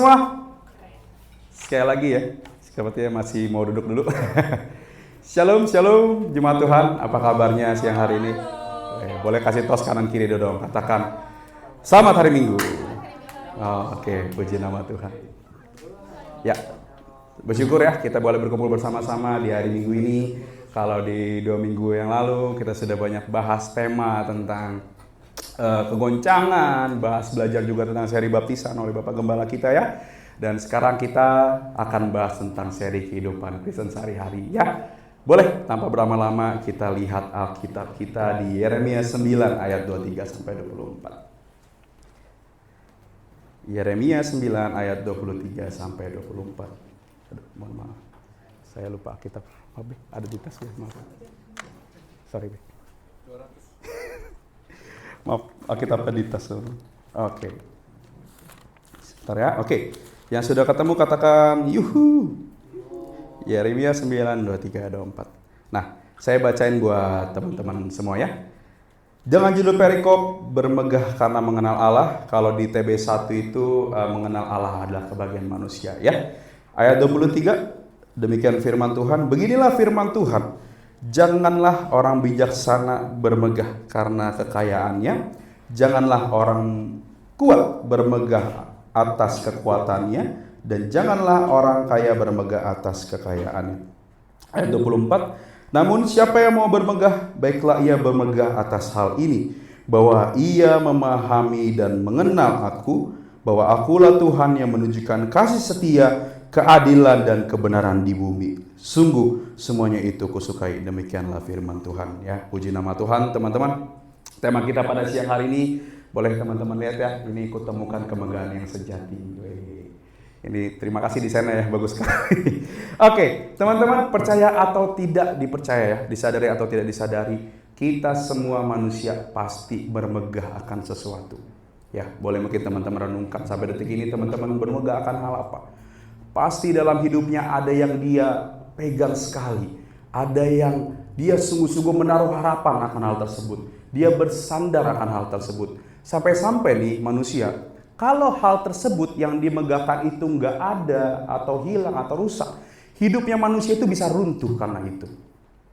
Semua, sekali lagi ya, sepertinya masih mau duduk dulu. Shalom, shalom, Jemaat Tuhan, apa kabarnya siang hari ini? Boleh kasih tos kanan kiri dong, katakan selamat hari Minggu. Oke, puji nama Tuhan. Ya, bersyukur ya kita boleh berkumpul bersama-sama di hari Minggu ini. Kalau di 2 minggu yang lalu kita sudah banyak bahas tema tentang kegoncangan, belajar juga tentang seri baptisan oleh Bapak Gembala kita ya. Dan sekarang kita akan bahas tentang seri kehidupan Kristen sehari-hari ya. Boleh tanpa berlama-lama kita lihat Alkitab kita di Yeremia 9 ayat 23 sampai 24. Yeremia 9 ayat 23 sampai 24. Aduh, mohon maaf. Saya lupa Alkitab. Maaf, ada di tas ya, maaf. Sorry, Be. Maaf, Alkitabnya di tas. Oke. Sebentar ya. Oke. Yang sudah ketemu katakan yuhu. Yeremia 9, 23, 24. Nah, saya bacain buat teman-teman semua ya. Dengan judul perikop bermegah karena mengenal Allah. Kalau di TB1 itu mengenal Allah adalah kebagian manusia ya. Ayat 23, demikian firman Tuhan. Beginilah firman Tuhan. Janganlah orang bijaksana bermegah karena kekayaannya. Janganlah orang kuat bermegah atas kekuatannya. Dan janganlah orang kaya bermegah atas kekayaannya. Ayat 24. Namun siapa yang mau bermegah, baiklah ia bermegah atas hal ini, bahwa ia memahami dan mengenal aku, bahwa akulah Tuhan yang menunjukkan kasih setia, keadilan dan kebenaran di bumi. Sungguh semuanya itu kusukai. Demikianlah firman Tuhan ya. Puji nama Tuhan teman-teman. Tema kita pada siang hari ini, boleh teman-teman lihat ya, ini kutemukan kemegahan yang sejati. Ini terima kasih di sana ya, bagus sekali. Oke, teman-teman, percaya atau tidak dipercaya ya, disadari atau tidak disadari, kita semua manusia pasti bermegah akan sesuatu. Ya, boleh mungkin teman-teman renungkan sampai detik ini teman-teman bermegah akan hal apa? Pasti dalam hidupnya ada yang dia pegang sekali, ada yang dia sungguh-sungguh menaruh harapan akan hal tersebut. Dia bersandar akan hal tersebut. Sampai-sampai nih manusia, kalau hal tersebut yang dimegahkan itu nggak ada atau hilang atau rusak, hidupnya manusia itu bisa runtuh karena itu.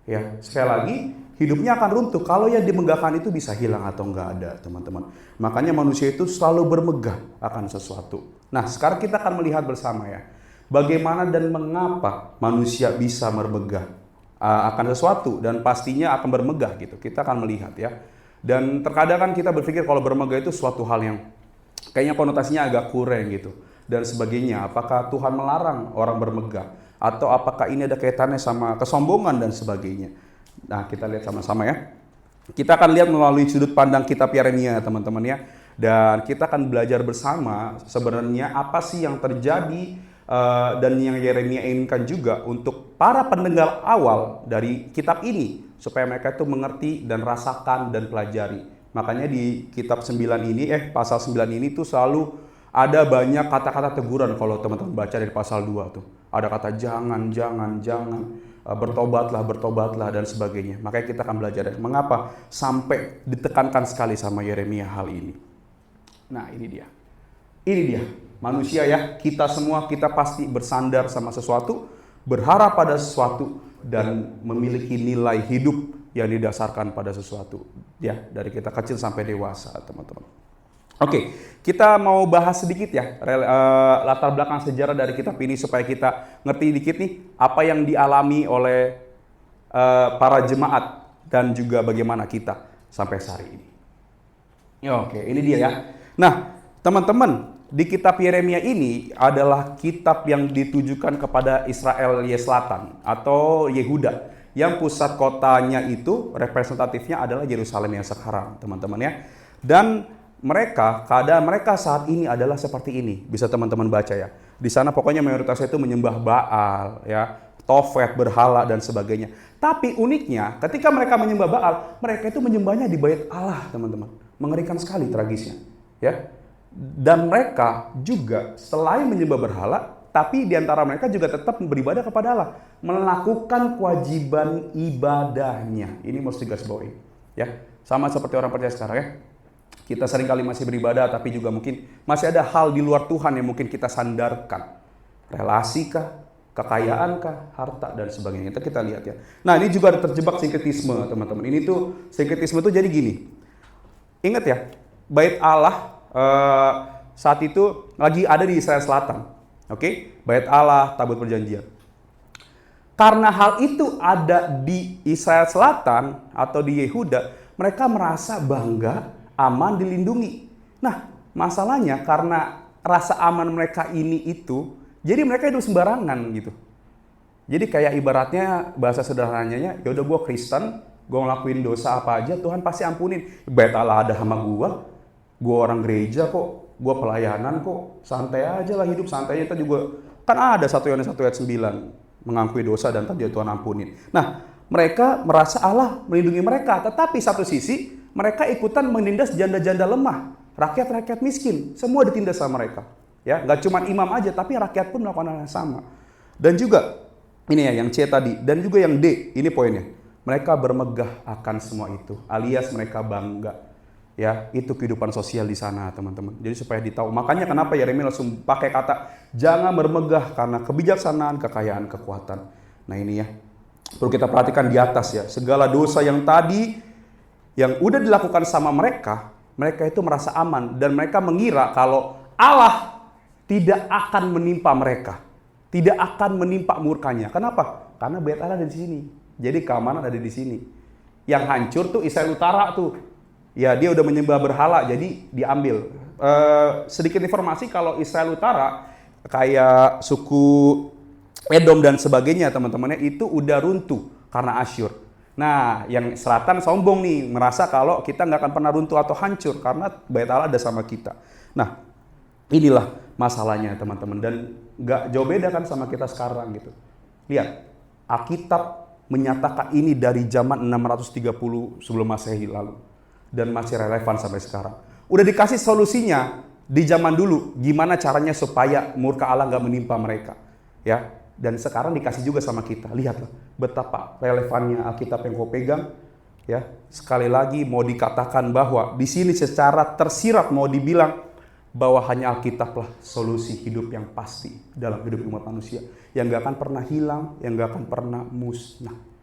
Ya, sekali lagi, hidupnya akan runtuh kalau yang dimegahkan itu bisa hilang atau nggak ada, teman-teman. Makanya manusia itu selalu bermegah akan sesuatu. Nah, sekarang kita akan melihat bersama ya, bagaimana dan mengapa manusia bisa bermegah akan sesuatu dan pastinya akan bermegah gitu. Kita akan melihat ya. Dan terkadang kan kita berpikir kalau bermegah itu suatu hal yang kayaknya konotasinya agak kurang gitu dan sebagainya. Apakah Tuhan melarang orang bermegah atau apakah ini ada kaitannya sama kesombongan dan sebagainya? Nah, kita lihat sama-sama ya. Kita akan lihat melalui sudut pandang kitab Yeremia, teman-teman ya. Dan kita akan belajar bersama sebenarnya apa sih yang terjadi dan yang Yeremia inginkan juga untuk para pendengar awal dari kitab ini supaya mereka itu mengerti dan rasakan dan pelajari. Makanya di kitab 9 ini, pasal 9 ini tuh selalu ada banyak kata-kata teguran kalau teman-teman baca dari pasal 2 tuh. Ada kata jangan, bertobatlah dan sebagainya. Makanya kita akan belajar mengapa sampai ditekankan sekali sama Yeremia hal ini. Nah, ini dia. Ini dia. Manusia ya, kita semua kita pasti bersandar sama sesuatu, berharap pada sesuatu dan memiliki nilai hidup yang didasarkan pada sesuatu ya, dari kita kecil sampai dewasa, teman-teman. Oke, kita mau bahas sedikit ya latar belakang sejarah dari kitab ini supaya kita ngerti dikit nih apa yang dialami oleh para jemaat dan juga bagaimana kita sampai hari ini. Oke, ini dia ya. Nah, teman-teman, di kitab Yeremia ini adalah kitab yang ditujukan kepada Israel Selatan atau Yehuda, yang pusat kotanya itu representatifnya adalah Yerusalem yang sekarang, teman-teman ya. Dan keadaan mereka saat ini adalah seperti ini. Bisa teman-teman baca ya. Di sana pokoknya mayoritasnya itu menyembah Baal ya, Tofet, berhala dan sebagainya. Tapi uniknya ketika mereka menyembah Baal, mereka itu menyembahnya di bait Allah, teman-teman. Mengerikan sekali tragisnya ya. Dan mereka juga selain menyembah berhala, tapi di antara mereka juga tetap beribadah kepada Allah, melakukan kewajiban ibadahnya. Ini mesti digarisbawahi ya. Sama seperti orang percaya sekarang ya. Kita seringkali masih beribadah, tapi juga mungkin masih ada hal di luar Tuhan yang mungkin kita sandarkan. Relasi kah? Kekayaan kah? Harta dan sebagainya. Kita lihat ya. Nah, ini juga ada terjebak sinkretisme, teman-teman. Ini tuh, sinkretisme tuh jadi gini. Ingat ya, bait Allah saat itu lagi ada di Israel Selatan. Oke? Bait Allah, tabut perjanjian. Karena hal itu ada di Israel Selatan atau di Yehuda, mereka merasa bangga, aman, dilindungi. Nah, masalahnya karena rasa aman mereka ini itu, jadi mereka hidup sembarangan gitu. Jadi kayak ibaratnya bahasa sederhananya, ya udah gue Kristen, gue ngelakuin dosa apa aja, Tuhan pasti ampunin. Bait Allah ada sama gue orang gereja kok, gue pelayanan kok, santai aja lah hidup, santai aja juga. Kan ada 1 Yohanes 1 ayat 9, mengakui dosa dan tadi Tuhan ampunin. Nah, mereka merasa Allah melindungi mereka, tetapi satu sisi mereka ikutan menindas janda-janda lemah, rakyat-rakyat miskin, semua ditindas sama mereka. Ya, nggak cuma imam aja, tapi rakyat pun melakukan hal yang sama. Dan juga ini ya yang C tadi, dan juga yang D, ini poinnya. Mereka bermegah akan semua itu, alias mereka bangga. Ya, itu kehidupan sosial di sana, teman-teman. Jadi supaya ditahu. Makanya kenapa Yeremia langsung pakai kata jangan bermegah karena kebijaksanaan, kekayaan, kekuatan. Nah, ini ya. Perlu kita perhatikan di atas ya. Segala dosa yang tadi yang udah dilakukan sama mereka, mereka itu merasa aman dan mereka mengira kalau Allah tidak akan menimpa mereka. Tidak akan menimpa murkanya. Kenapa? Karena bait Allah ada di sini. Jadi keamanan ada di sini. Yang hancur tuh Israel Utara tuh. Ya, dia udah menyembah berhala, jadi diambil. Sedikit informasi kalau Israel Utara, kayak suku Edom dan sebagainya, teman-temannya, itu udah runtuh karena Asyur. Nah, yang selatan sombong nih, merasa kalau kita nggak akan pernah runtuh atau hancur, karena bait Allah ada sama kita. Nah, inilah masalahnya, teman-teman. Dan nggak jauh beda kan sama kita sekarang gitu. Lihat, Alkitab menyatakan ini dari zaman 630 sebelum Masehi lalu. Dan masih relevan sampai sekarang. Udah dikasih solusinya di zaman dulu, gimana caranya supaya murka Allah nggak menimpa mereka. Ya, dan sekarang dikasih juga sama kita. Lihatlah betapa relevannya Alkitab yang kau pegang. Ya, sekali lagi mau dikatakan bahwa di sini secara tersirat mau dibilang bahwa hanya Alkitablah solusi hidup yang pasti dalam hidup umat manusia, yang nggak akan pernah hilang, yang nggak akan pernah musnah.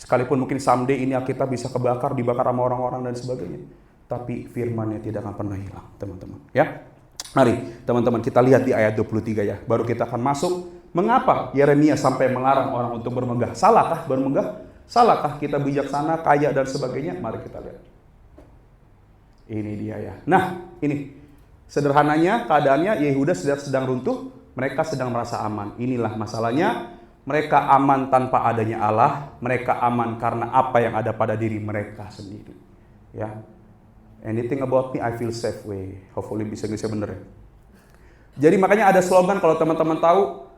Sekalipun mungkin someday ini Alkitab bisa kebakar, dibakar sama orang-orang dan sebagainya, tapi firman-Nya tidak akan pernah hilang, teman-teman. Ya, mari teman-teman kita lihat di ayat 23 ya. Baru kita akan masuk. Mengapa Yeremia sampai melarang orang untuk bermegah? Salahkah bermegah? Salahkah kita bijaksana, kaya dan sebagainya? Mari kita lihat. Ini dia ya. Nah, ini sederhananya keadaannya Yehuda sedang runtuh, mereka sedang merasa aman. Inilah masalahnya. Mereka aman tanpa adanya Allah, mereka aman karena apa yang ada pada diri mereka sendiri. Ya, anything about me, I feel safe way. Hopefully bisa Indonesia bener ya. Jadi makanya ada slogan kalau teman-teman tahu,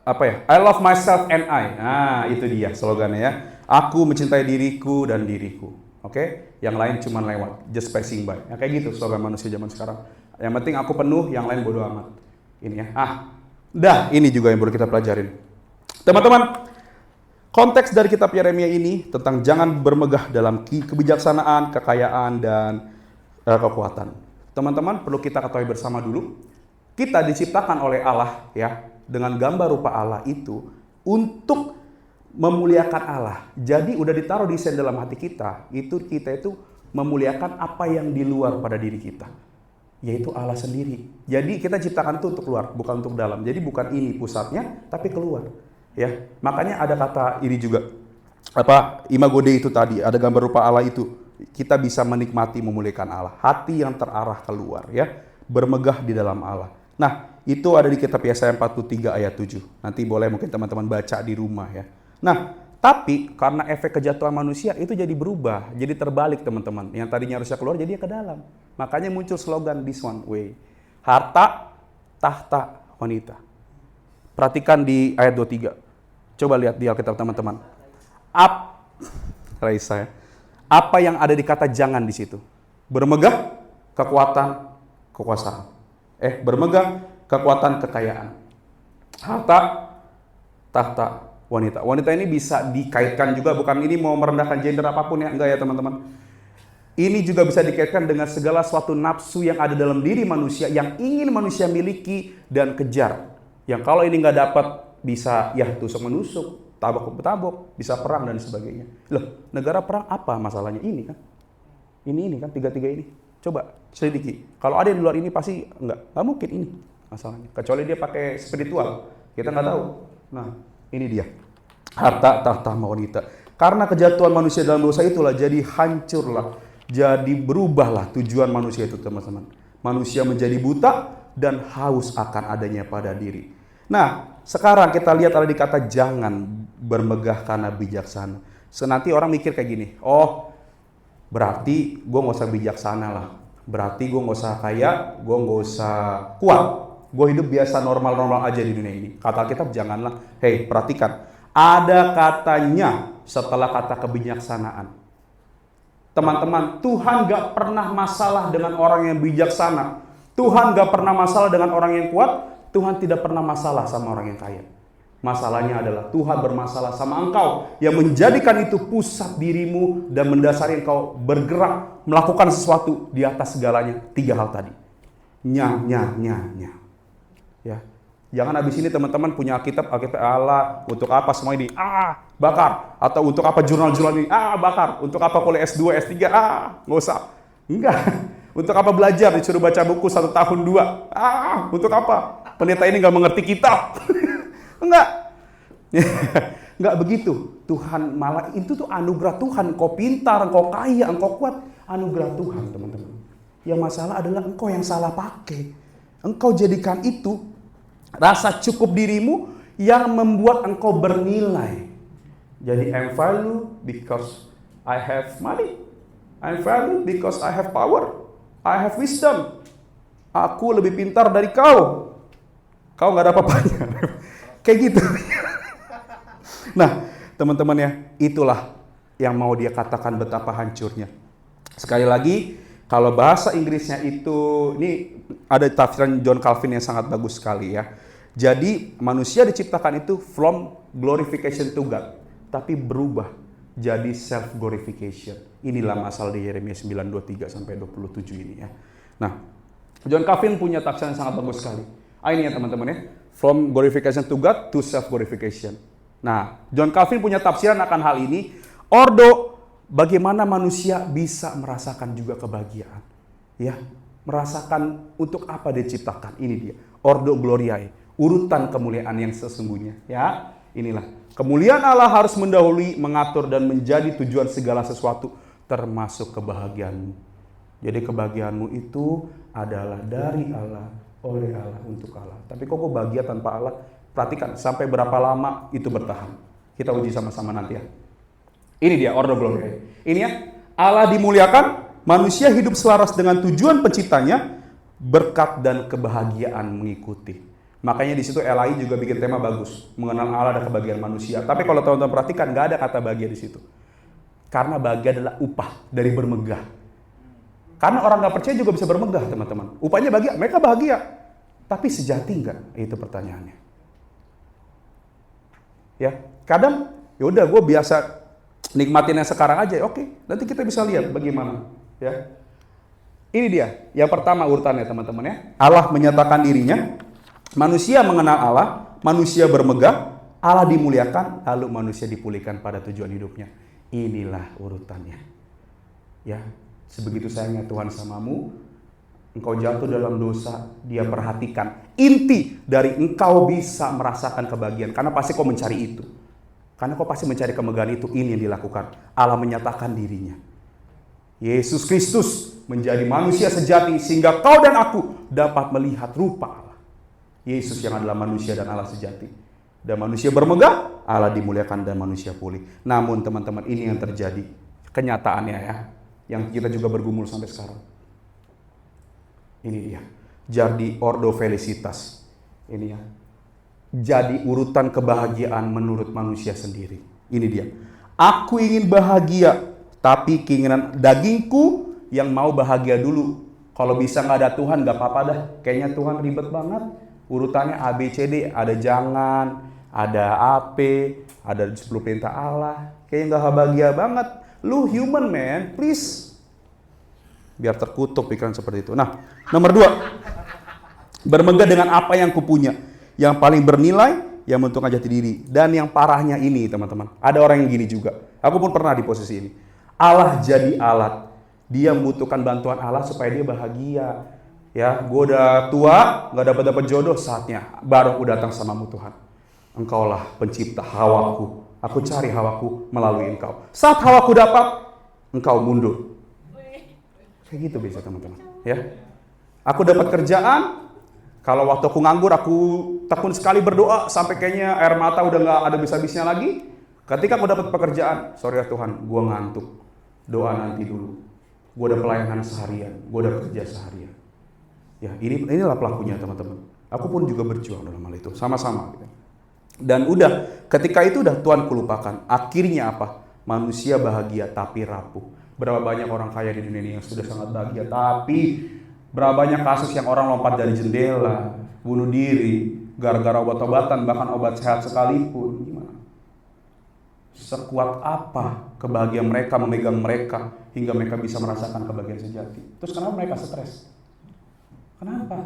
apa ya? I love myself and I. Nah, itu dia slogannya ya. Aku mencintai diriku dan diriku. Oke? Yang lain cuma lewat, just passing by. Ya, kayak gitu slogan manusia zaman sekarang. Yang penting aku penuh, yang lain bodo amat. Ini ya. Dah, ini juga yang perlu kita pelajarin. Teman-teman, konteks dari kitab Yeremia ini tentang jangan bermegah dalam kebijaksanaan, kekayaan, dan kekuatan. Teman-teman, perlu kita ketahui bersama dulu, kita diciptakan oleh Allah ya, dengan gambar rupa Allah itu untuk memuliakan Allah. Jadi udah ditaruh desain dalam hati kita itu memuliakan apa yang di luar pada diri kita, yaitu Allah sendiri. Jadi kita ciptakan itu untuk keluar, bukan untuk dalam. Jadi bukan ini pusatnya, tapi keluar. Ya, makanya ada kata ini juga, imago Dei itu tadi, ada gambar rupa Allah itu. Kita bisa menikmati memuliakan Allah. Hati yang terarah keluar, ya, bermegah di dalam Allah. Nah, itu ada di kitab Yesaya 43 ayat 7. Nanti boleh mungkin teman-teman baca di rumah ya. Nah, tapi karena efek kejatuhan manusia itu jadi berubah, jadi terbalik teman-teman. Yang tadinya harusnya keluar jadi ke dalam. Makanya muncul slogan this one way. Harta, tahta, wanita. Perhatikan di ayat 23. Coba lihat di Alkitab teman-teman. Raisa ya. Apa yang ada di kata jangan di situ? Bermegah, kekuatan, kekuasaan. Bermegah, kekuatan, kekayaan. Harta, tahta, wanita. Wanita ini bisa dikaitkan juga, bukan ini mau merendahkan gender apapun ya, enggak ya teman-teman. Ini juga bisa dikaitkan dengan segala suatu nafsu yang ada dalam diri manusia yang ingin manusia miliki dan kejar. Yang kalau ini nggak dapat bisa ya tusuk menusuk, tabok-tabok, bisa perang dan sebagainya. Loh, negara perang apa masalahnya? Ini kan. Ini kan tiga-tiga ini. Coba selidiki. Kalau ada yang di luar ini pasti nggak mungkin ini masalahnya. Kecuali dia pakai spiritual, kita nggak tahu. Nah, ini dia. Harta, tahta, wanita. Karena kejatuhan manusia dalam dosa itulah jadi hancurlah. Jadi berubahlah tujuan manusia itu, teman-teman. Manusia menjadi buta dan haus akan adanya pada diri. Nah, sekarang kita lihat ada di kata jangan bermegah karena bijaksana. Nanti orang mikir kayak gini, oh berarti gue gak usah bijaksana lah. Berarti gue gak usah kaya, gue gak usah kuat. Gue hidup biasa normal-normal aja di dunia ini. Kata Alkitab janganlah. Hei, perhatikan. Ada katanya setelah kata kebijaksanaan. Teman-teman, Tuhan gak pernah masalah dengan orang yang bijaksana. Tuhan gak pernah masalah dengan orang yang kuat. Tuhan tidak pernah masalah sama orang yang kaya. Masalahnya adalah Tuhan bermasalah sama engkau yang menjadikan itu pusat dirimu dan mendasari engkau bergerak melakukan sesuatu di atas segalanya. 3 hal tadi. Nya. Ya. Jangan habis ini teman-teman punya Alkitab Allah, untuk apa semua ini? Bakar. Atau untuk apa jurnal-jurnal ini? Bakar. Untuk apa kuliah S2, S3? Nggak usah. Enggak. Untuk apa belajar? Disuruh baca buku 1 tahun 2. Untuk apa? Pendeta ini nggak mengerti kitab. Enggak. Enggak begitu. Tuhan malah itu tuh anugerah Tuhan. Engkau pintar, engkau kaya, engkau kuat. Anugerah Tuhan, teman-teman. Yang masalah adalah engkau yang salah pakai. Engkau jadikan itu rasa cukup dirimu yang membuat engkau bernilai. Jadi I'm value because I have money. I'm value because I have power. I have wisdom. Aku lebih pintar dari kau. Kau gak ada apa-apanya. Kayak gitu. Nah, teman-teman ya, itulah yang mau dia katakan betapa hancurnya. Sekali lagi, kalau bahasa Inggrisnya itu, ini ada tafsiran John Calvin yang sangat bagus sekali ya. Jadi manusia diciptakan itu from glorification to God, tapi berubah jadi self glorification. Inilah masalah di Yeremia 9:23 sampai 27 ini ya. Nah, John Calvin punya tafsiran yang sangat bagus sekali. Ini ya teman-teman ya, from glorification to God to self glorification. Nah, John Calvin punya tafsiran akan hal ini. Ordo, bagaimana manusia bisa merasakan juga kebahagiaan, ya, merasakan untuk apa diciptakan. Ini dia, Ordo Gloriae, urutan kemuliaan yang sesungguhnya. Ya, inilah kemuliaan Allah harus mendahului, mengatur dan menjadi tujuan segala sesuatu, termasuk kebahagiaanmu. Jadi kebahagiaanmu itu adalah dari Allah, oleh Allah, untuk Allah. Tapi kok bahagia tanpa Allah? Perhatikan sampai berapa lama itu bertahan. Kita uji sama-sama nanti ya. Ini dia Ordo Gloriae. Ini ya, Allah dimuliakan, manusia hidup selaras dengan tujuan penciptanya, berkat dan kebahagiaan mengikuti. Makanya di situ LAI juga bikin tema bagus, mengenal Allah dan kebahagiaan manusia. Tapi kalau teman-teman perhatikan, nggak ada kata bahagia di situ. Karena bahagia adalah upah dari bermegah. Karena orang nggak percaya juga bisa bermegah, teman-teman. Upahnya bahagia, mereka bahagia. Tapi sejati nggak? Itu pertanyaannya. Ya, kadang ya udah gue biasa nikmatin yang sekarang aja. Oke, nanti kita bisa lihat bagaimana. Ya, ini dia. Yang pertama urutannya, teman-teman ya. Allah menyatakan dirinya. Manusia mengenal Allah, manusia bermegah, Allah dimuliakan, lalu manusia dipulihkan pada tujuan hidupnya. Inilah urutannya. Ya, sebegitu sayangnya Tuhan samamu, engkau jatuh dalam dosa, dia perhatikan. Inti dari engkau bisa merasakan kebahagiaan, karena pasti kau mencari itu. Karena kau pasti mencari kemegahan itu, ini yang dilakukan. Allah menyatakan dirinya. Yesus Kristus menjadi manusia sejati, sehingga kau dan aku dapat melihat rupa Allah. Yesus yang adalah manusia dan Allah sejati. Dan manusia bermegah, Allah dimuliakan dan manusia pulih. Namun teman-teman, ini yang terjadi. Kenyataannya ya. Yang kita juga bergumul sampai sekarang. Ini dia. Jadi Ordo Felicitas. Ini ya. Jadi urutan kebahagiaan menurut manusia sendiri. Ini dia. Aku ingin bahagia, tapi keinginan dagingku yang mau bahagia dulu. Kalau bisa nggak ada Tuhan, nggak apa-apa dah. Kayaknya Tuhan ribet banget. Urutannya A, B, C, D. Ada jangan, ada AP, ada 10 perintah Allah. Kayaknya nggak bahagia banget. Lu human man, please. Biar terkutuk pikiran seperti itu. Nah, nomor 2, bermegah dengan apa yang kupunya, yang paling bernilai, yang menentukan jati diri. Dan yang parahnya ini, teman-teman, ada orang yang gini juga. Aku pun pernah di posisi ini. Allah jadi alat. Dia membutuhkan bantuan Allah supaya dia bahagia. Ya, gue udah tua, gak dapat jodoh, saatnya baru aku datang samamu Tuhan. Engkaulah pencipta hawaku. Aku cari hawaku melalui engkau. Saat hawaku dapat, engkau mundur. Kayak gitu biasa teman-teman. Ya, aku dapat kerjaan. Kalau waktu aku nganggur, aku tekun sekali berdoa sampai kayaknya air mata udah nggak ada habis-habisnya lagi. Ketika aku dapat pekerjaan, sorry ya Tuhan, gue ngantuk. Doa nanti dulu. Gue udah pelayanan seharian, gue udah kerja seharian. Ya, inilah pelakunya teman-teman. Aku pun juga berjuang dalam hal itu, sama-sama. Gitu. Dan udah, ketika itu udah Tuhan kulupakan. Akhirnya apa? Manusia bahagia tapi rapuh. Berapa banyak orang kaya di dunia ini yang sudah sangat bahagia, tapi berapa banyak kasus yang orang lompat dari jendela, bunuh diri, gara-gara obat-obatan, bahkan obat sehat sekalipun. Gimana? Sekuat apa kebahagiaan mereka memegang mereka, hingga mereka bisa merasakan kebahagiaan sejati. Terus kenapa mereka stres? Kenapa?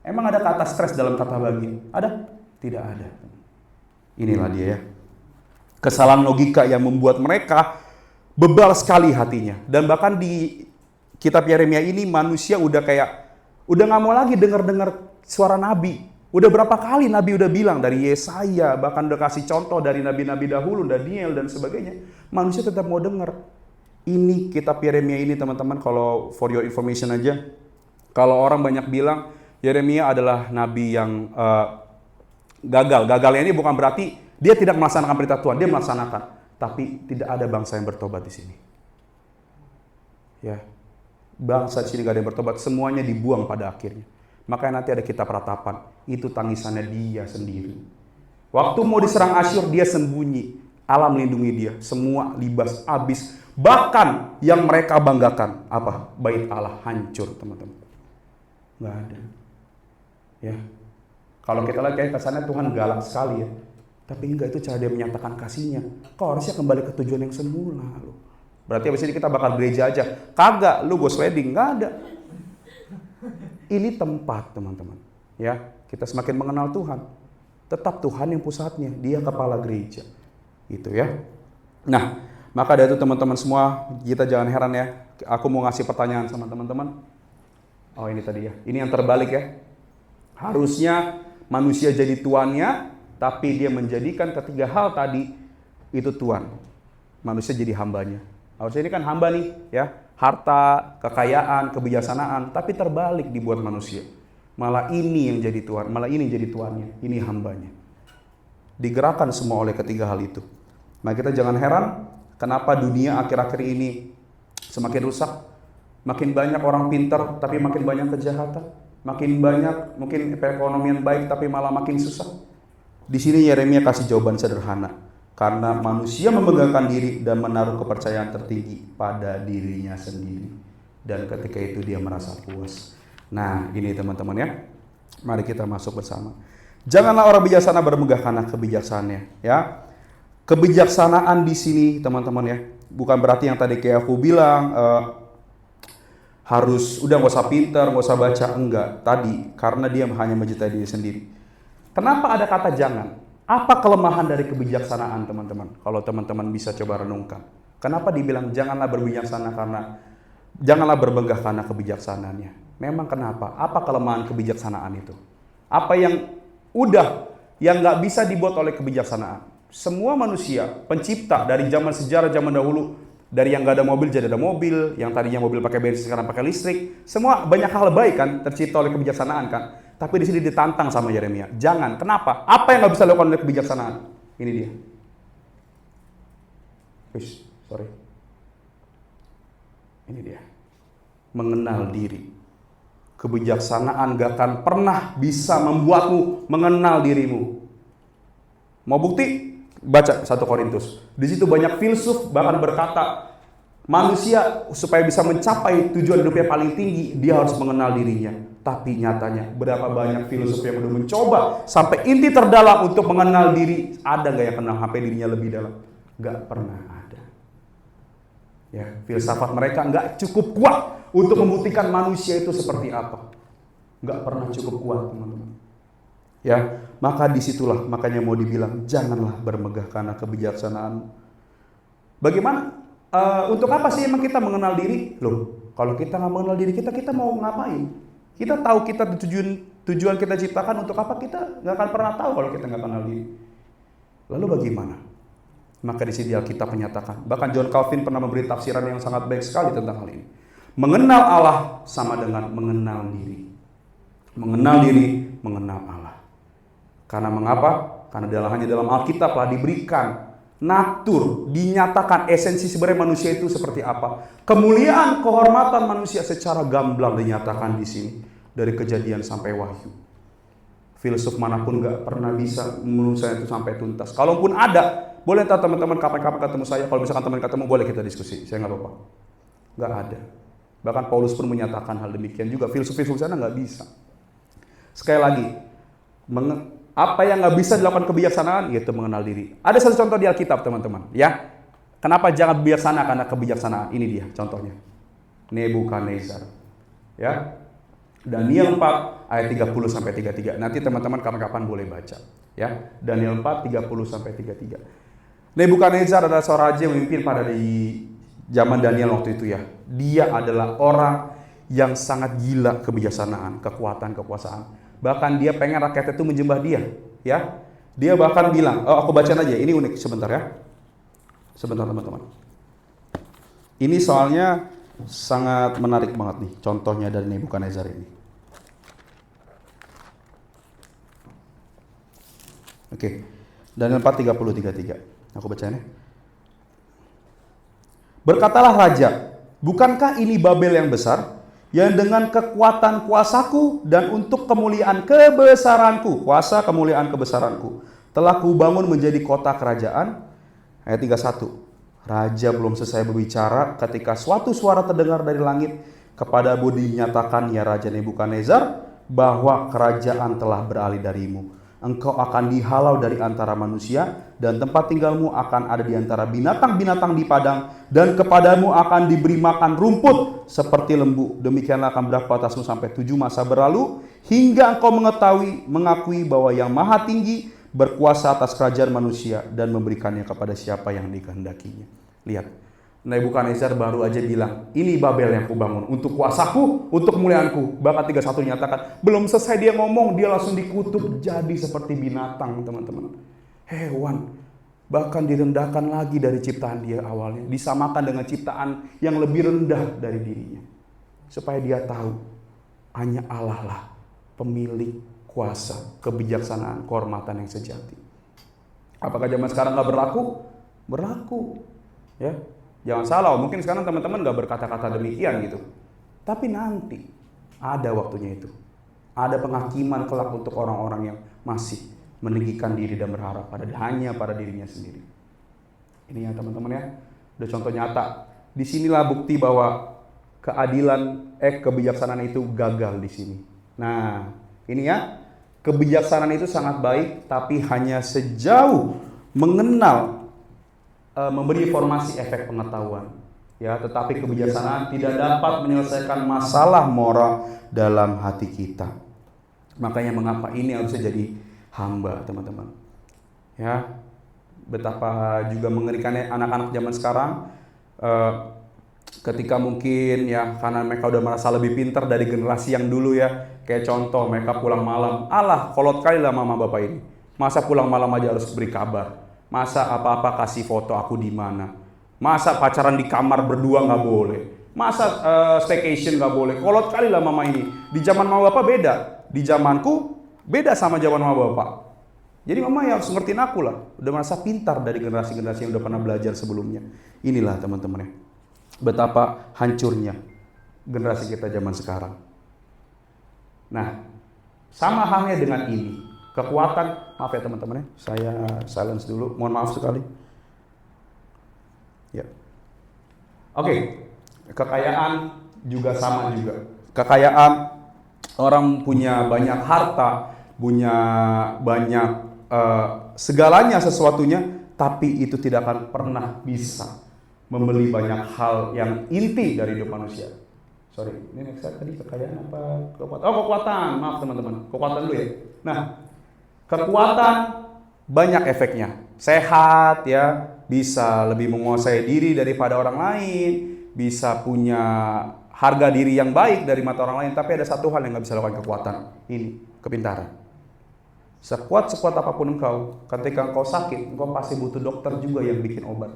Emang ada kata stres dalam kata bahagia? Ada? Tidak ada. Inilah dia ya. Kesalahan logika yang membuat mereka bebal sekali hatinya. Dan bahkan di kitab Yeremia ini manusia udah nggak mau lagi dengar suara nabi. Udah berapa kali nabi udah bilang dari Yesaya, bahkan udah kasih contoh dari nabi-nabi dahulu, Daniel dan sebagainya. Manusia tetap mau dengar. Ini kitab Yeremia ini teman-teman, kalau for your information aja, kalau orang banyak bilang Yeremia adalah nabi yang gagal. Gagalnya ini bukan berarti dia tidak melaksanakan perintah Tuhan, dia melaksanakan. Tapi tidak ada bangsa yang bertobat di sini. Ya, bangsa di sini gak ada yang bertobat, semuanya dibuang pada akhirnya. Makanya nanti ada kitab ratapan, itu tangisannya dia sendiri. Waktu mau diserang Asyur, dia sembunyi. Allah melindungi dia, semua libas habis. Bahkan yang mereka banggakan, apa? Bait Allah hancur, teman-teman. Gak ada. Ya, kalau kita lihat kayak kesannya Tuhan galak sekali ya. Tapi enggak, itu cara dia menyatakan kasihnya. Kau harusnya kembali ke tujuan yang semula. Berarti abis ini kita bakal gereja aja. Kagak, lu ghost wedding. Enggak ada. Ini tempat teman-teman. Ya, kita semakin mengenal Tuhan. Tetap Tuhan yang pusatnya. Dia kepala gereja. Gitu ya. Nah, maka dari itu teman-teman semua, kita jangan heran ya. Aku mau ngasih pertanyaan sama teman-teman. Oh ini tadi ya. Ini yang terbalik ya. Harusnya manusia jadi tuannya, tapi dia menjadikan ketiga hal tadi itu Tuhan. Manusia jadi hambanya. Harusnya ini kan hamba nih ya. Harta, kekayaan, kebijaksanaan. Tapi terbalik dibuat manusia. Malah ini yang jadi Tuhan. Malah ini yang jadi tuannya. Ini hambanya. Digerakkan semua oleh ketiga hal itu. Nah kita jangan heran kenapa dunia akhir-akhir ini semakin rusak. Makin banyak orang pintar tapi makin banyak kejahatan. Makin banyak mungkin perekonomian baik tapi malah makin susah. Di sini Yeremia kasih jawaban sederhana, karena manusia memegangkan diri dan menaruh kepercayaan tertinggi pada dirinya sendiri, dan ketika itu dia merasa puas. Nah, ini teman-teman ya, mari kita masuk bersama. Janganlah orang bijaksana bermegah karena kebijaksanaannya, ya. Kebijaksanaan di sini teman-teman ya, bukan berarti yang tadi kayak aku bilang harus udah nggak usah pintar, nggak usah baca, enggak. Tadi karena dia hanya mencintai diri sendiri. Kenapa ada kata jangan? Apa kelemahan dari kebijaksanaan teman-teman? Kalau teman-teman bisa coba renungkan. Kenapa dibilang janganlah berbijaksana karena janganlah bermegah karena kebijaksanaannya? Memang kenapa? Apa kelemahan kebijaksanaan itu? Apa yang yang nggak bisa dibuat oleh kebijaksanaan? Semua manusia, pencipta dari zaman sejarah zaman dahulu, dari yang nggak ada mobil jadi ada mobil, yang tadinya mobil pakai bensin sekarang pakai listrik, semua banyak hal baik kan tercipta oleh kebijaksanaan kan. Tapi di sini ditantang sama Yeremia. Jangan. Kenapa? Apa yang nggak bisa dilakukan oleh kebijaksanaan? Ini dia. Sorry. Ini dia. Mengenal diri. Kebijaksanaan gak akan pernah bisa membuatmu mengenal dirimu. Mau bukti? Baca 1 Korintus. Di situ banyak filsuf bahkan berkata, manusia supaya bisa mencapai tujuan hidupnya paling tinggi, dia harus mengenal dirinya. Tapi nyatanya berapa banyak filsuf yang udah mencoba sampai inti terdalam untuk mengenal diri. Ada gak yang kenal sampai dirinya lebih dalam? Gak pernah ada. Ya, filsafat mereka gak cukup kuat untuk membuktikan manusia itu seperti apa. Nggak pernah cukup kuat, teman-teman. Ya, maka disitulah makanya mau dibilang janganlah bermegah karena kebijaksanaan. Bagaimana? Untuk apa sih emang kita mengenal diri? Loh, kalau kita nggak mengenal diri kita, kita mau ngapain? Kita tahu kita tujuan kita ciptakan untuk apa, kita nggak akan pernah tahu kalau kita nggak kenal diri. Lalu bagaimana? Maka di sini Alkitab menyatakan, bahkan John Calvin pernah memberi tafsiran yang sangat baik sekali tentang hal ini. Mengenal Allah sama dengan mengenal diri. Mengenal diri, mengenal Allah. Karena mengapa? Karena hanya dalam Alkitab telah diberikan natur, dinyatakan esensi sebenarnya manusia itu seperti apa. Kemuliaan, kehormatan manusia secara gamblang dinyatakan di sini dari Kejadian sampai Wahyu. Filsuf manapun nggak pernah bisa menurut saya itu sampai tuntas. Kalaupun ada, boleh ntar teman-teman kapan-kapan ketemu saya. Kalau misalkan teman ketemu, boleh kita diskusi. Saya nggak apa-apa. Nggak ada. Bahkan Paulus pun menyatakan hal demikian juga. Filsuf-filsuf sana nggak bisa. Sekali lagi, apa yang nggak bisa dilakukan kebijaksanaan, yaitu mengenal diri. Ada satu contoh di Alkitab, teman-teman. Ya, kenapa jangan bijaksana? Karena kebijaksanaan. Ini dia contohnya. Nebukadnezar. Ya, Daniel 4 ayat 30 sampai 33. Nanti teman-teman kapan-kapan boleh baca. Ya, Daniel 4 30 sampai 33. Nebukadnezar adalah seorang raja yang memimpin pada di zaman Daniel waktu itu ya. Dia adalah orang yang sangat gila kebijaksanaan, kekuatan, kekuasaan. Bahkan dia pengen rakyat itu menyembah dia, ya. Dia bahkan bilang, aku bacain aja, ini unik sebentar ya. Sebentar teman-teman. Ini soalnya sangat menarik banget nih, contohnya dari Nebukadnezar ini. Oke. Daniel 4 30 33. Aku bacain ya. Berkatalah raja, bukankah ini Babel yang besar, yang dengan kekuatan kuasaku dan untuk kemuliaan kebesaranku, kuasa kemuliaan kebesaranku, telah kubangun menjadi kota kerajaan. Ayat 31. Raja belum selesai berbicara ketika suatu suara terdengar dari langit, kepadamu dinyatakan ya Raja Nebukadnezar, bahwa kerajaan telah beralih darimu. Engkau akan dihalau dari antara manusia, dan tempat tinggalmu akan ada di antara binatang-binatang di padang, dan kepadamu akan diberi makan rumput seperti lembu. Demikianlah akan berlaku atasmu sampai 7 masa berlalu, hingga engkau mengakui bahwa yang maha tinggi berkuasa atas kerajaan manusia dan memberikannya kepada siapa yang dikehendakinya. Lihat, Nebukadnezar baru aja bilang, ini Babel yang kubangun untuk kuasaku, untuk kemuliaanku. Bahkan 31 nyatakan, belum selesai dia ngomong, dia langsung dikutuk jadi seperti binatang, teman-teman. Hewan, bahkan direndahkan lagi dari ciptaan dia awalnya, disamakan dengan ciptaan yang lebih rendah dari dirinya. Supaya dia tahu, hanya Allah lah pemilik kuasa, kebijaksanaan, kehormatan yang sejati. Apakah zaman sekarang nggak berlaku? Berlaku, ya. Jangan salah, mungkin sekarang teman-teman gak berkata-kata demikian gitu. Tapi nanti ada waktunya itu. Ada penghakiman kelak untuk orang-orang yang masih meninggikan diri dan berharap hanya pada dirinya sendiri. Ini ya teman-teman ya. Udah contoh nyata. Disinilah bukti bahwa kebijaksanaan itu gagal di sini. Nah, ini ya. Kebijaksanaan itu sangat baik, tapi hanya sejauh mengenal, memberi informasi efek pengetahuan, ya, tetapi kebijaksanaan tidak dapat menyelesaikan masalah moral dalam hati kita. Makanya mengapa ini harusnya jadi hamba, teman-teman. Ya, betapa juga mengerikannya anak-anak zaman sekarang, ketika mungkin ya karena mereka udah merasa lebih pintar dari generasi yang dulu ya. Kayak contoh mereka pulang malam, alah kolot kali lah mama bapak ini. Masa pulang malam aja harus beri kabar. Masa apa-apa kasih foto aku di mana? Masa pacaran di kamar berdua nggak boleh? Masa staycation nggak boleh? Kolot kali lah mama ini. Di zaman mama bapak beda. Di zamanku beda sama zaman mama bapak. Jadi mama ya harus ngertiin aku lah. Udah merasa pintar dari generasi-generasi yang udah pernah belajar sebelumnya. Inilah teman-teman ya. Betapa hancurnya generasi kita zaman sekarang. Nah, sama halnya dengan ini. Kekuatan, maaf ya teman-teman ya, saya silence dulu, mohon maaf sekali. Ya. Oke, kekayaan juga sama juga. Kekayaan, orang punya banyak harta, punya banyak segalanya sesuatunya, tapi itu tidak akan pernah bisa membeli banyak hal yang inti dari hidup manusia. Sorry, ini next slide tadi kekayaan apa? Kekuatan. Oh, kekuatan. Maaf teman-teman. Kekuatan dulu ya. Nah, kekuatan banyak efeknya. Sehat ya, bisa lebih menguasai diri daripada orang lain, bisa punya harga diri yang baik dari mata orang lain. Tapi ada satu hal yang nggak bisa lakukan kekuatan. Ini, kepintaran. Sekuat-sekuat apapun engkau, ketika engkau sakit, engkau pasti butuh dokter juga yang bikin obat.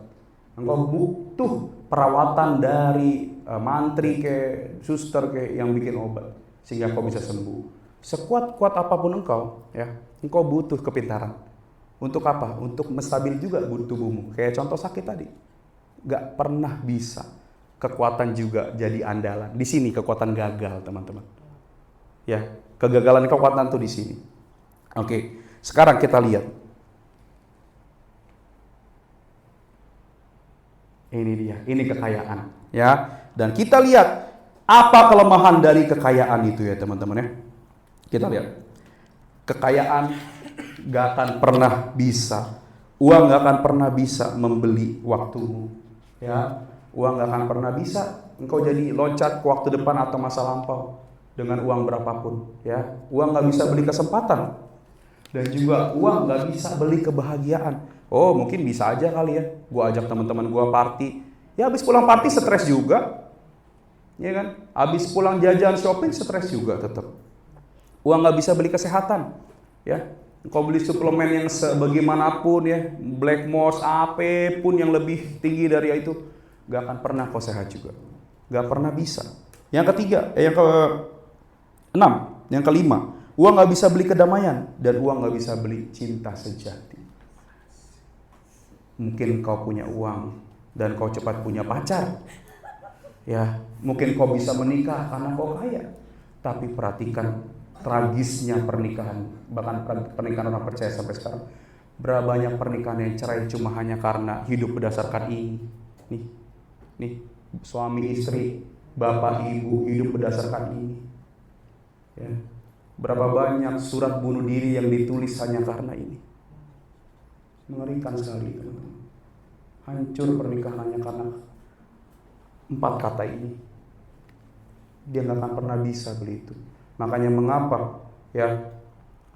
Engkau butuh perawatan dari mantri ke suster ke yang bikin obat sehingga engkau bisa sembuh. Sekuat-kuat apapun engkau, ya, engkau butuh kepintaran. Untuk apa? Untuk menstabil juga tubuhmu. Kayak contoh sakit tadi, nggak pernah bisa. Kekuatan juga jadi andalan. Di sini kekuatan gagal, teman-teman. Ya, kegagalan kekuatan tuh di sini. Oke, sekarang kita lihat. Ini dia, ini kekayaan, ya. Dan kita lihat apa kelemahan dari kekayaan itu ya, teman-teman ya. Kita lihat. Kekayaan gak akan pernah bisa, uang gak akan pernah bisa membeli waktumu, ya. Uang gak akan pernah bisa engkau jadi loncat ke waktu depan atau masa lampau dengan uang berapapun, ya. Uang gak bisa beli kesempatan. Dan juga uang gak bisa beli kebahagiaan. Oh, mungkin bisa aja kali ya, gua ajak teman-teman gua party, ya habis pulang party stres juga, ya kan? Habis pulang jajan shopping stres juga tetap. Uang gak bisa beli kesehatan, ya. Kau beli suplemen yang sebagaimanapun ya, Black Moss, apapun yang lebih tinggi dari itu, gak akan pernah kau sehat juga, gak pernah bisa. Yang ketiga, yang ke-6, yang kelima, uang gak bisa beli kedamaian dan uang gak bisa beli cinta sejati. Mungkin kau punya uang dan kau cepat punya pacar, ya. Mungkin kau bisa menikah karena kau kaya. Tapi perhatikan tragisnya pernikahan, bahkan pernikahan orang percaya sampai sekarang. Berapa banyak pernikahan yang cerai cuma hanya karena hidup berdasarkan ini. Nih, suami istri, bapak ibu hidup berdasarkan ini. Ya. Berapa banyak surat bunuh diri yang ditulis hanya karena ini. Mengerikan sekali, teman-teman. Hancur pernikahannya karena 4 kata ini. Dia nggak akan pernah bisa beli itu. Makanya mengapa ya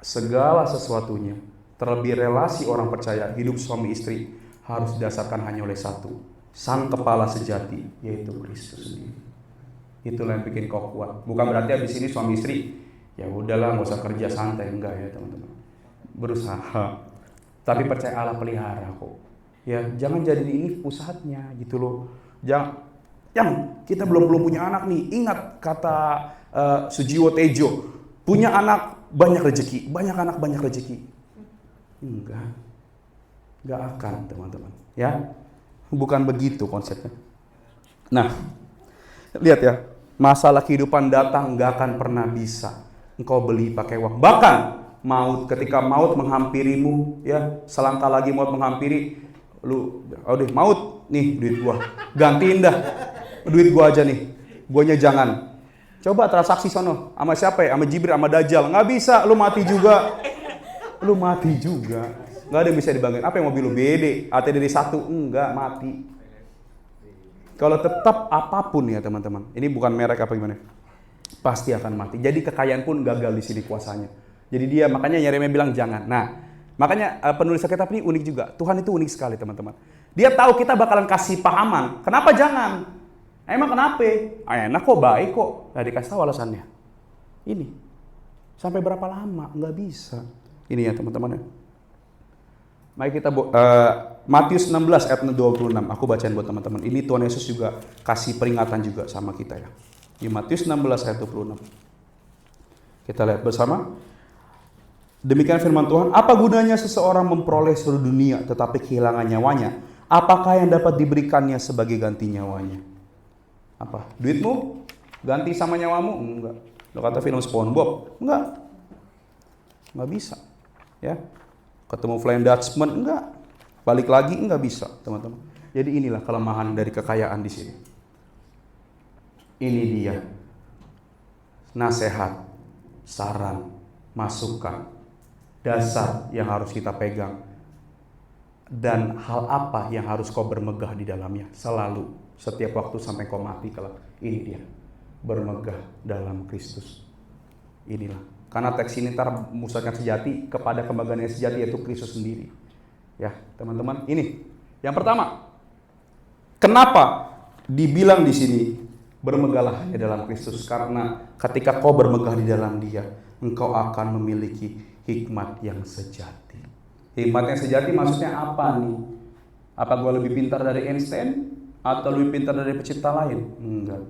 segala sesuatunya, terlebih relasi orang percaya, hidup suami istri harus didasarkan hanya oleh satu, sang kepala sejati, yaitu Kristus sendiri. Itulah yang bikin kau kuat. Bukan berarti habis ini suami istri ya udahlah nggak usah kerja santai, enggak ya teman-teman. Berusaha. Tapi percaya Allah pelihara kok. Ya, jangan jadi ini pusatnya gitu loh. Yang kita belum punya anak nih. Ingat kata Sujiwo Tejo, punya anak banyak rezeki, banyak anak banyak rezeki. Enggak akan, teman-teman. Ya, bukan begitu konsepnya. Nah, lihat ya, masalah kehidupan datang nggak akan pernah bisa engkau beli pakai uang. Bahkan maut, ketika maut menghampirimu, ya, selangkah lagi maut menghampiri, lu, deh maut, nih duit gua, gantiin dah, duit gua aja nih, guanya jangan. Coba transaksi sono, sama siapa ya, sama Jibril, sama Dajjal, nggak bisa, lu mati juga, nggak ada yang bisa dibanggain. Apa yang mobil lu BD, AT dari 1, enggak, mati. Kalau tetap apapun ya teman-teman, ini bukan merek apa gimana, pasti akan mati. Jadi kekayaan pun gagal di sini kuasanya. Jadi dia, makanya Yeremia bilang jangan. Nah, makanya penulis Alkitab ini unik juga. Tuhan itu unik sekali teman-teman. Dia tahu kita bakalan kasih pahaman. Kenapa jangan? Emang kenapa? Enak kok, baik kok. Nah, dikasih tahu alasannya. Ini. Sampai berapa lama? Nggak bisa. Ini ya teman-teman ya. Mari kita Matius 16 ayat 26. Aku bacain buat teman-teman. Ini Tuhan Yesus juga kasih peringatan juga sama kita ya. Di Matius 16 ayat 26. Kita lihat bersama. Demikian firman Tuhan, apa gunanya seseorang memperoleh seluruh dunia tetapi kehilangan nyawanya? Apakah yang dapat diberikannya sebagai ganti nyawanya? Apa? Duitmu ganti sama nyawamu? Enggak. Lo kata film SpongeBob? Enggak. Enggak bisa. Ya. Ketemu Flying Dutchman? Enggak. Balik lagi? Enggak bisa, teman-teman. Jadi inilah kelemahan dari kekayaan di sini. Ini dia. Nasihat, saran, masukan, dasar yang harus kita pegang, dan hal apa yang harus kau bermegah di dalamnya selalu, setiap waktu sampai kau mati kelak. Ini dia. bermegah dalam Kristus. Inilah. Karena teks ini ntar musyawarah sejati kepada kebanggaan yang sejati, yaitu Kristus sendiri. Ya, teman-teman, ini yang pertama. Kenapa dibilang di sini bermegahlah hanya dalam Kristus? Karena ketika kau bermegah di dalam Dia, engkau akan memiliki hikmat yang sejati. Hikmat yang sejati maksudnya apa nih? Apa gue lebih pintar dari Einstein? Atau lebih pintar dari pencipta lain? Enggak.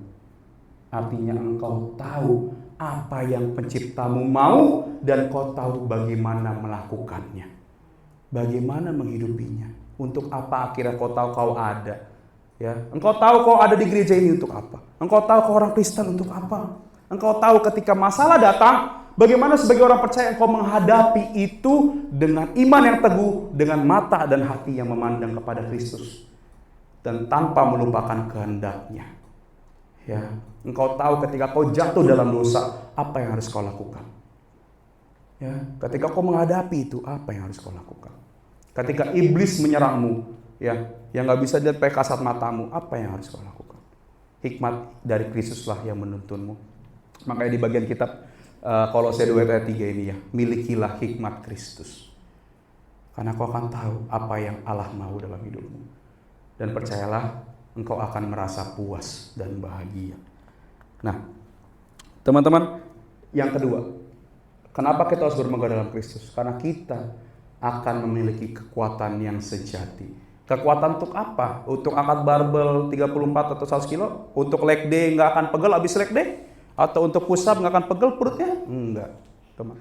Artinya engkau tahu apa yang penciptamu mau, dan kau tahu bagaimana melakukannya, bagaimana menghidupinya. Untuk apa akhirnya kau tahu kau ada? Ya, engkau tahu kau ada di gereja ini untuk apa? Engkau tahu kau orang Kristen untuk apa? Engkau tahu ketika masalah datang, bagaimana sebagai orang percaya engkau menghadapi itu dengan iman yang teguh, dengan mata dan hati yang memandang kepada Kristus, dan tanpa melupakan kehendaknya. Ya, engkau tahu ketika kau jatuh dalam dosa, apa yang harus kau lakukan. Ya, ketika kau menghadapi itu, apa yang harus kau lakukan. Ketika iblis menyerangmu, ya, yang nggak bisa dilihat pakai kasat matamu, apa yang harus kau lakukan. Hikmat dari Kristuslah yang menuntunmu. Makanya di bagian kitab Kolose 2 ayat 3 ini ya, milikilah hikmat Kristus. Karena kau akan tahu apa yang Allah mau dalam hidupmu. Dan percayalah, engkau akan merasa puas dan bahagia. Nah, teman-teman, yang kedua, kenapa kita harus bermegah dalam Kristus? Karena kita akan memiliki kekuatan yang sejati. Kekuatan untuk apa? Untuk angkat barbel 34 atau 100 kilo? Untuk leg day nggak akan pegel habis leg day? Atau untuk push up nggak akan pegel perutnya? Enggak, teman.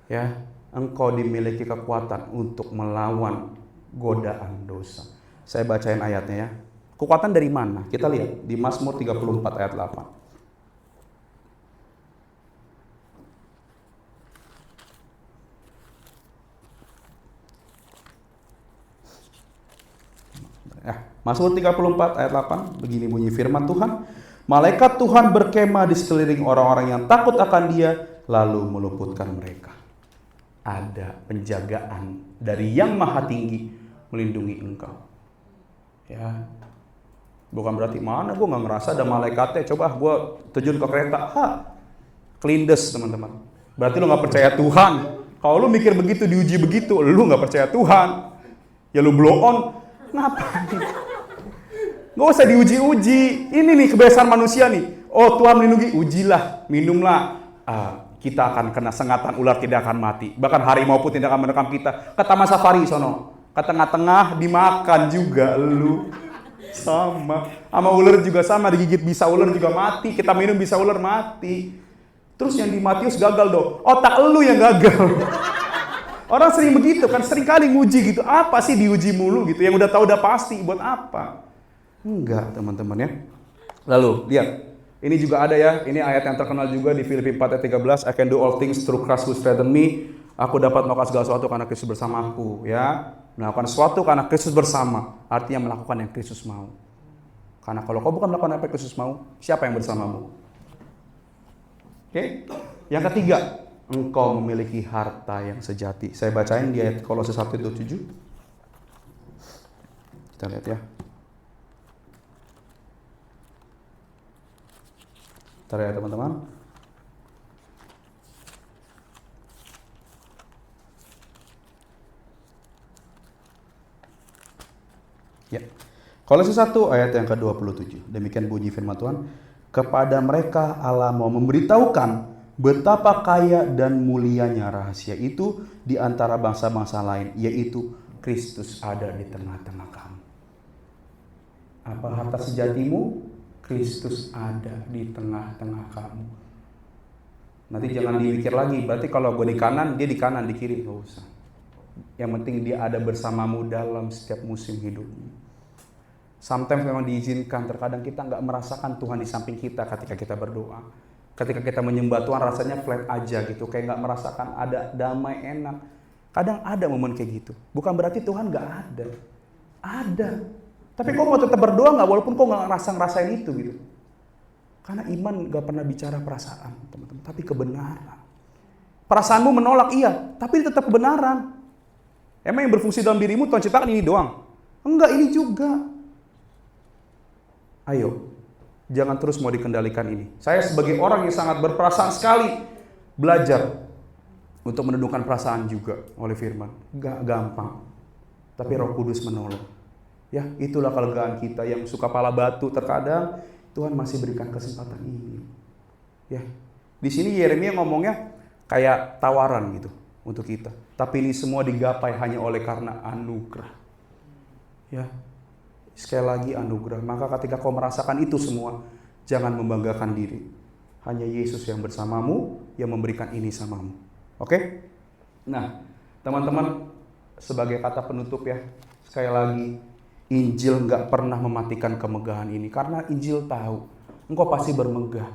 Ya, engkau dimiliki kekuatan untuk melawan godaan dosa. Saya bacain ayatnya ya. Kekuatan dari mana? Kita lihat di Mazmur 34 ayat 8. Mazmur 34 ayat 8, begini bunyi firman Tuhan. Malaikat Tuhan berkemah di sekeliling orang-orang yang takut akan Dia, lalu meluputkan mereka. Ada penjagaan dari Yang Maha Tinggi melindungi engkau. Ya, bukan berarti mana gue nggak ngerasa ada malaikatnya. Coba gue terjun ke kereta, kelindes teman-teman. Berarti lu nggak percaya Tuhan. Kalau lu mikir begitu, diuji begitu, lu nggak percaya Tuhan. Ya lu blow on, ngapain? Gak usah diuji-uji. Ini nih kebiasaan manusia nih. Oh, Tuhan melindungi, ujilah, minumlah. Kita akan kena sengatan, ular tidak akan mati. Bahkan harimau pun tidak akan menerkam kita. Ke Taman Safari sono, ke tengah-tengah dimakan juga lu. Sama ular juga sama, digigit bisa ular juga mati. Kita minum bisa ular mati. Terus yang di Matius gagal dong. Otak lu yang gagal. Orang sering begitu kan, sering kali nguji gitu. Apa sih diuji mulu gitu? Yang udah tahu udah pasti, buat apa? Enggak, teman-teman ya. Lalu, lihat. Ini juga ada ya. Ini ayat yang terkenal juga di Filipi 4 ayat 13. I can do all things through Christ who strengthens me. Aku dapat melakukan segala sesuatu karena Kristus bersamaku. Ya, melakukan sesuatu karena Kristus bersama. Artinya melakukan yang Kristus mau. Karena kalau kau bukan melakukan apa yang Kristus mau, siapa yang bersamamu? Oke. Yang ketiga, engkau memiliki harta yang sejati. Saya bacain di ayat Kolose 1:7. Kita lihat ya. Bentar ya teman-teman. Ya. Kolose 1 ayat yang ke-27. Demikian bunyi firman Tuhan. Kepada mereka Allah mau memberitahukan betapa kaya dan mulianya rahasia itu di antara bangsa-bangsa lain, yaitu Kristus ada di tengah-tengah kamu. Apa harta sejatimu? Kristus ada di tengah-tengah kamu. Nanti jangan dipikir lagi, berarti kalau gue di kanan, dia di kanan, di kiri, gak usah. Yang penting dia ada bersamamu dalam setiap musim hidupmu. Sometimes memang diizinkan, terkadang kita nggak merasakan Tuhan di samping kita ketika kita berdoa. Ketika kita menyembah Tuhan rasanya flat aja gitu, kayak nggak merasakan ada damai enak. Kadang ada momen kayak gitu. Bukan berarti Tuhan nggak ada. Ada. Tapi kok mau tetap berdoa nggak, walaupun kok nggak ngerasain itu gitu. Karena iman nggak pernah bicara perasaan, teman-teman, tapi kebenaran. Perasaanmu menolak, iya, tapi tetap kebenaran. Emang yang berfungsi dalam dirimu Tuhan ciptakan ini doang? Enggak, ini juga. Ayo, Jangan terus mau dikendalikan ini. Saya sebagai orang yang sangat berperasaan sekali, belajar untuk menundukkan perasaan juga oleh firman. Gak gampang, tapi Roh Kudus menolong. Ya, itulah kelegaan kita yang suka pala batu. Terkadang Tuhan masih berikan kesempatan ini. Ya, di sini Yeremia ngomongnya kayak tawaran gitu untuk kita. Tapi ini semua digapai hanya oleh karena anugerah. Ya, sekali lagi anugerah. Maka ketika kau merasakan itu semua, jangan membanggakan diri. Hanya Yesus yang bersamamu, yang memberikan ini samamu. Oke? Nah, teman-teman, sebagai kata penutup ya, sekali lagi, Injil gak pernah mematikan kemegahan ini. Karena Injil tahu, engkau pasti bermegah.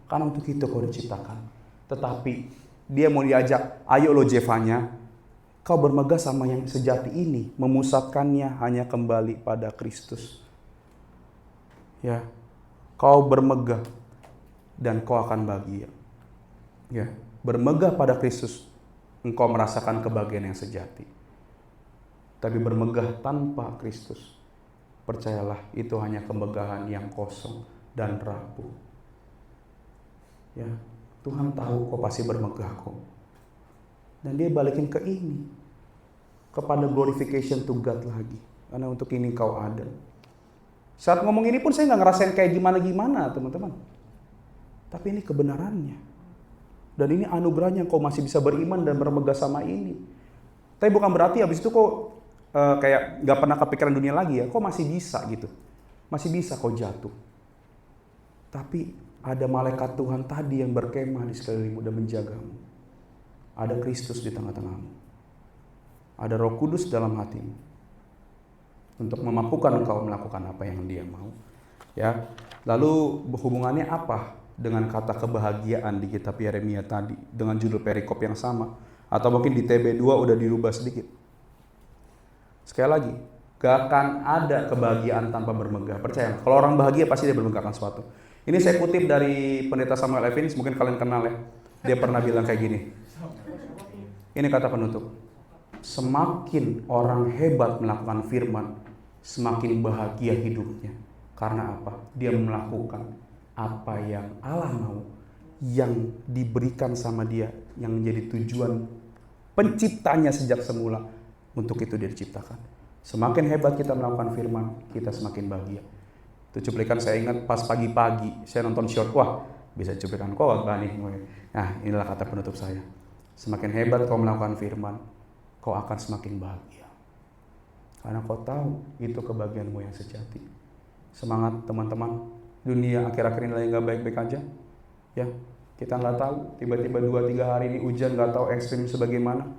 Karena untuk itu kau diciptakan. Tetapi, dia mau diajak, ayo lo Jevanya, kau bermegah sama yang sejati ini, memusatkannya hanya kembali pada Kristus. Ya, kau bermegah dan kau akan bahagia. Ya, bermegah pada Kristus, engkau merasakan kebahagiaan yang sejati. Tapi bermegah tanpa Kristus, percayalah itu hanya kemegahan yang kosong dan rapuh. Ya, Tuhan tahu kau pasti bermegah kok. Dan dia balikin ke ini, kepada glorification to God lagi. Karena untuk ini kau ada. Saat ngomong ini pun saya gak ngerasain kayak gimana-gimana teman-teman. Tapi ini kebenarannya. Dan ini anugerahnya kau masih bisa beriman dan bermegah sama ini. Tapi bukan berarti habis itu kau kayak gak pernah kepikiran dunia lagi ya. Kau masih bisa gitu. Masih bisa kau jatuh. Tapi ada malaikat Tuhan tadi yang berkemah di sekelilingmu dan menjagamu. Ada Kristus di tengah-tengahmu. Ada Roh Kudus dalam hatimu. Untuk memampukan engkau melakukan apa yang dia mau. Ya. Lalu hubungannya apa dengan kata kebahagiaan di kitab Yeremia tadi? Dengan judul perikop yang sama. Atau mungkin di TB2 udah dirubah sedikit. Sekali lagi, gak akan ada kebahagiaan tanpa bermegah. Percaya, kalau orang bahagia pasti dia bermegah akan sesuatu. Ini saya kutip dari pendeta Samuel Evans, mungkin kalian kenal ya. Dia pernah bilang kayak gini. Ini kata penutup. Semakin orang hebat melakukan firman, semakin bahagia hidupnya. Karena apa? Dia melakukan apa yang Allah mau, yang diberikan sama dia, yang menjadi tujuan penciptanya sejak semula. Untuk itu dia diciptakan. Semakin hebat kita melakukan firman, kita semakin bahagia. Itu cuplikan saya ingat pas pagi-pagi saya nonton short, wah bisa cuplikan khotbah nih. Nah, inilah kata penutup saya. Semakin hebat kau melakukan firman, kau akan semakin bahagia. Karena kau tahu itu kebahagiaanmu yang sejati. Semangat teman-teman. Dunia akhir-akhir ini lagi gak baik-baik aja. Ya, kita gak tahu. Tiba-tiba 2-3 hari ini hujan gak tahu ekstrim sebagaimana.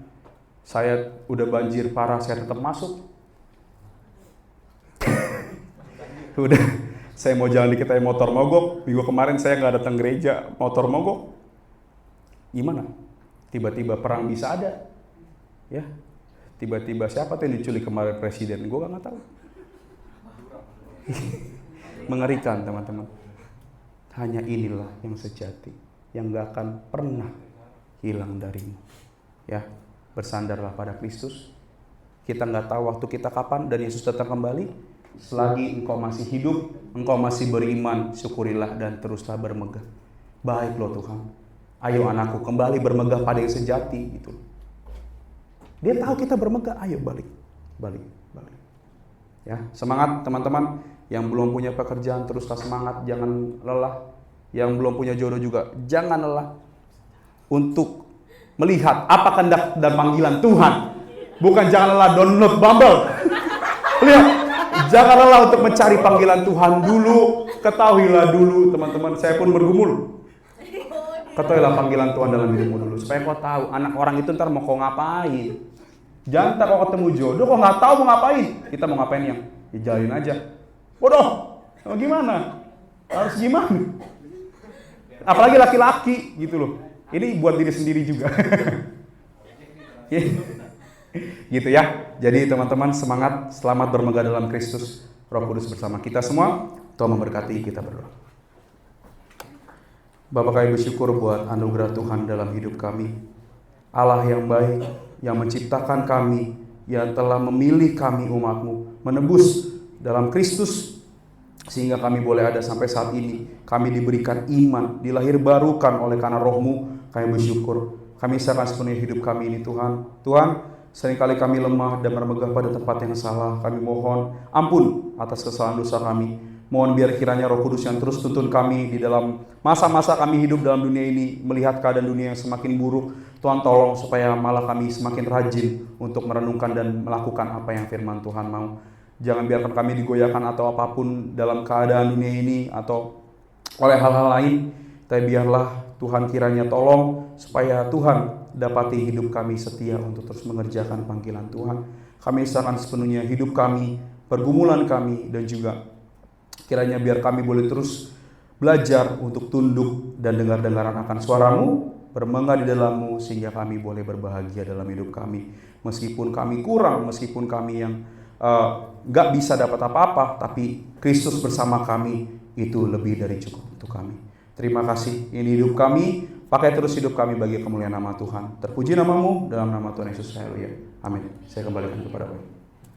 Saya udah banjir parah, saya tetap masuk. Udah, saya mau jalan dikit aja motor mogok. Minggu kemarin saya gak datang gereja, motor mogok. Gimana? Tiba-tiba perang bisa ada. Ya, tiba-tiba siapa tuh yang diculik kemarin presiden? Gue gak tahu. Mengerikan teman-teman. Hanya inilah yang sejati, yang gak akan pernah hilang darimu. Ya, bersandarlah pada Kristus. Kita gak tahu waktu kita kapan dan Yesus datang kembali. Selagi engkau masih hidup, engkau masih beriman, syukurilah dan teruslah bermegah. Baik loh Tuhan. Ayo anakku kembali bermegah pada yang sejati gitu. Dia tahu kita bermegah, ayo balik. Ya, semangat teman-teman. Yang belum punya pekerjaan teruslah semangat, jangan lelah. Yang belum punya jodoh juga jangan lelah untuk melihat apa kehendak dan panggilan Tuhan. Bukan jangan lelah download Bumble. Lihat, jangan lelah untuk mencari panggilan Tuhan dulu. Ketahuilah dulu teman-teman, saya pun bergumul. Ketahuilah panggilan Tuhan dalam hidupmu dulu, supaya kau tahu anak orang itu ntar mau kau ngapain. Jangan tak kau ketemu jodoh, kau nggak tahu mau ngapain. Kita mau ngapain yang dijalin aja. Bodoh, gimana? Harus gimana? Apalagi laki-laki gitu loh. Ini buat diri sendiri juga. Gitu ya. Jadi teman-teman semangat, selamat bermegah dalam Kristus. Roh Kudus bersama kita semua. Tuhan memberkati, kita berdoa. Bapak kami bersyukur buat anugerah Tuhan dalam hidup kami. Allah yang baik, yang menciptakan kami, yang telah memilih kami umat-Mu, menebus dalam Kristus sehingga kami boleh ada sampai saat ini. Kami diberikan iman, dilahir barukan oleh karena Roh-Mu. Kami bersyukur. Kami serahkan sepenuhnya hidup kami ini Tuhan. Tuhan, seringkali kami lemah dan bermegah pada tempat yang salah. Kami mohon ampun atas kesalahan dosa kami. Mohon biar kiranya Roh Kudus yang terus tuntun kami di dalam masa-masa kami hidup dalam dunia ini, melihat keadaan dunia yang semakin buruk. Tuhan tolong supaya malah kami semakin rajin untuk merenungkan dan melakukan apa yang firman Tuhan mau. Jangan biarkan kami digoyahkan atau apapun dalam keadaan dunia ini atau oleh hal-hal lain. Tapi biarlah Tuhan kiranya tolong supaya Tuhan dapati hidup kami setia untuk terus mengerjakan panggilan Tuhan. Kami serahkan sepenuhnya hidup kami, pergumulan kami, dan juga kiranya biar kami boleh terus belajar untuk tunduk dan dengar-dengaran akan suara-Mu, bermegah di dalam-Mu, sehingga kami boleh berbahagia dalam hidup kami. Meskipun kami kurang, meskipun kami yang gak bisa dapat apa-apa, tapi Kristus bersama kami itu lebih dari cukup untuk kami. Terima kasih, ini hidup kami, pakai terus hidup kami bagi kemuliaan nama Tuhan. Terpuji nama-Mu, dalam nama Tuhan Yesus, haleluya. Amin. Saya kembalikan kepada-Mu.